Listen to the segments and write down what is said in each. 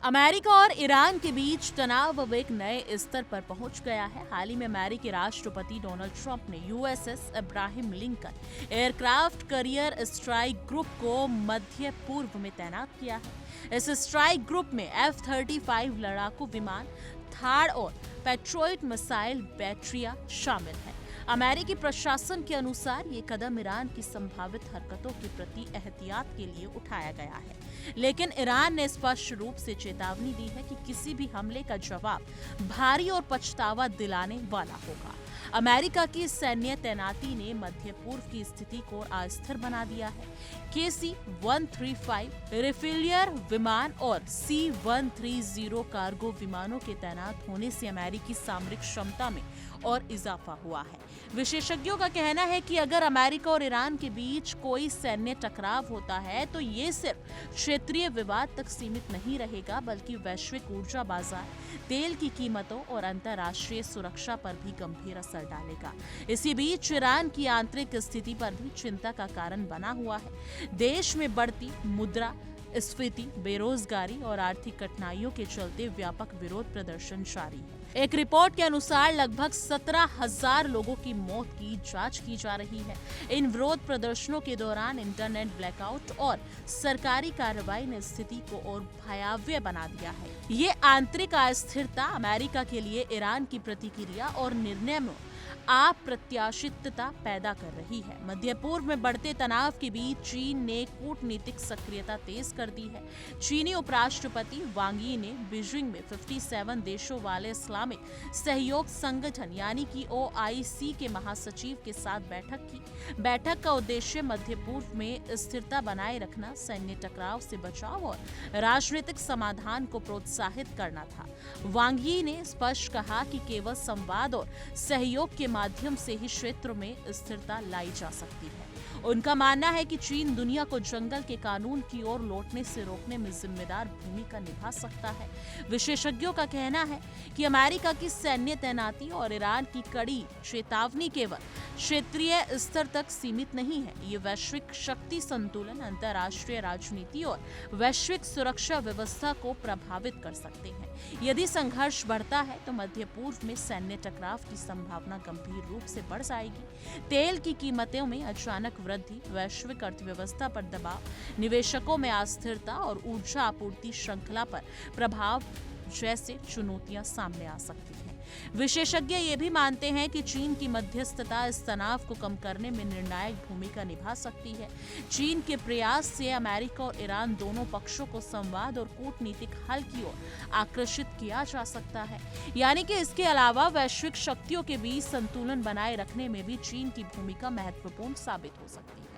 America और Iran के बीच तनाव अब एक नए स्तर पर पहुंच गया है। हाल ही में अमेरिकी राष्ट्रपति डोनाल्ड ट्रंप ने USS Abraham Lincoln aircraft carrier strike group को मध्य पूर्व में तैनात किया है। इस स्ट्राइक ग्रुप में F-35 लड़ाकू विमान, थाड़ और पेट्रोइट मिसाइल बैटरियां शामिल हैं। अमेरिकी प्रशासन के अनुसार ये कदम ईरान की संभावित हरकतों के प्रति एहतियात के लिए उठाया गया है, लेकिन ईरान ने स्पष्ट रूप से चेतावनी दी है कि किसी भी हमले का जवाब भारी और पछतावा दिलाने वाला होगा। अमेरिका की सैन्य तैनाती ने मध्य पूर्व की स्थिति को अस्थिर बना दिया है। KC-135 रिफिलियर विमान और C-130 कार्गो विमानों के तैनात होने से अमेरिकी सामरिक क्षमता में और इजाफा हुआ है। विशेषज्ञों का कहना है कि अगर अमेरिका और ईरान के बीच कोई सैन्य टकराव होता है तो ये सिर्फ क्षेत्रीय विवाद तक सीमित नहीं रहेगा, बल्कि वैश्विक ऊर्जा बाजार, तेल की कीमतों और अंतर्राष्ट्रीय सुरक्षा पर भी गंभीर असर डालेगा। इसी बीच ईरान की आंतरिक स्थिति पर भी चिंता का कारण बना हुआ है। देश में बढ़ती मुद्रा स्फीति, बेरोजगारी और आर्थिक कठिनाइयों के चलते व्यापक विरोध प्रदर्शन जारी है। एक रिपोर्ट के अनुसार लगभग 17,000 लोगों की मौत की जांच की जा रही है। इन विरोध प्रदर्शनों के दौरान इंटरनेट ब्लैकआउट और सरकारी कार्रवाई ने स्थिति को और भयावह बना दिया है। ये आंतरिक अस्थिरता अमेरिका के लिए ईरान की प्रतिक्रिया और निर्णय में अप्रत्याशितता पैदा कर रही है। मध्य पूर्व में बढ़ते तनाव के बीच चीन ने कूटनीतिक सक्रियता तेज कर दी है। चीनी उपराष्ट्रपति वांग यी ने बीजिंग में 57 देशों वाले इस्लामिक सहयोग संगठन यानी कि OIC के महासचिव के साथ बैठक की। बैठक का उद्देश्य मध्य पूर्व में स्थिरता बनाए रखना, सैन्य टकराव से बचाव और राजनीतिक समाधान को प्रोत्साहित करना था। वांग यी ने स्पष्ट कहा कि केवल संवाद और सहयोग के माध्यम से ही क्षेत्र में स्थिरता लाई जा सकती है। उनका मानना है कि चीन दुनिया को जंगल के कानून की ओर लौटने से रोकने में जिम्मेदार भूमिका निभा सकता है। विशेषज्ञों का कहना है कि अमेरिका की सैन्य तैनाती और ईरान की कड़ी चेतावनी केवल क्षेत्रीय स्तर तक सीमित नहीं है। ये वैश्विक शक्ति संतुलन, अंतर्राष्ट्रीय राजनीति और वैश्विक सुरक्षा व्यवस्था को प्रभावित कर सकते हैं। यदि संघर्ष बढ़ता है तो मध्य पूर्व में सैन्य टकराव की संभावना गंभीर रूप से बढ़ जाएगी। तेल की कीमतों में अचानक वृद्धि, वैश्विक अर्थव्यवस्था पर दबाव, निवेशकों में अस्थिरता और ऊर्जा आपूर्ति श्रृंखला पर प्रभाव जैसे चुनौतियां सामने आ सकती हैं। विशेषज्ञ ये भी मानते हैं कि चीन की मध्यस्थता इस तनाव को कम करने में निर्णायक भूमिका निभा सकती है। चीन के प्रयास से अमेरिका और ईरान दोनों पक्षों को संवाद और कूटनीतिक हल की ओर आकर्षित किया जा सकता है। यानी कि इसके अलावा वैश्विक शक्तियों के बीच संतुलन बनाए रखने में भी चीन की भूमिका महत्वपूर्ण साबित हो सकती है।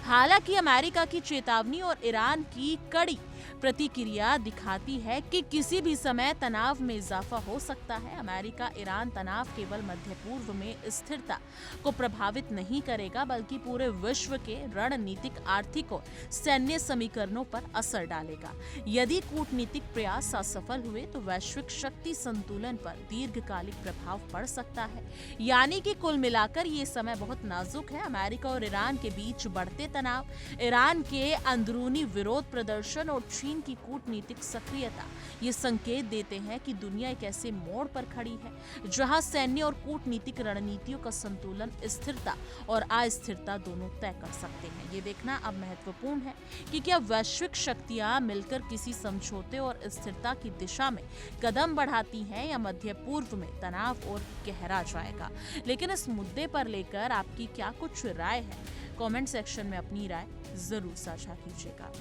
हालांकि अमेरिका की चेतावनी और ईरान की कड़ी प्रतिक्रिया दिखाती है कि किसी भी समय तनाव में इजाफा हो सकता है। अमेरिका ईरान तनाव केवल मध्य पूर्व में स्थिरता को प्रभावित नहीं करेगा, बल्कि पूरे विश्व के रणनीतिक, आर्थिक और सैन्य समीकरणों पर असर डालेगा। यदि कूटनीतिक प्रयास असफल हुए तो वैश्विक शक्ति संतुलन पर दीर्घकालिक प्रभाव पड़ सकता है। यानी कि कुल मिलाकर ये समय बहुत नाजुक है। अमेरिका और ईरान के बीच बढ़ते तनाव, ईरान के अंदरूनी विरोध प्रदर्शन और चीन की कूटनीतिक सक्रियता ये संकेत देते हैं कि दुनिया एक ऐसे मोड़ पर खड़ी है जहां सैन्य और कूटनीतिक रणनीतियों का संतुलन स्थिरता और अस्थिरता दोनों तय कर सकते हैं। ये देखना अब महत्वपूर्ण है कि क्या वैश्विक शक्तियां मिलकर किसी समझौते और स्थिरता की दिशा में कदम बढ़ाती हैं या मध्य पूर्व में तनाव और गहरा जाएगा। लेकिन इस मुद्दे पर लेकर आपकी क्या कुछ राय है? कमेंट सेक्शन में अपनी राय जरूर साझा कीजिएगा।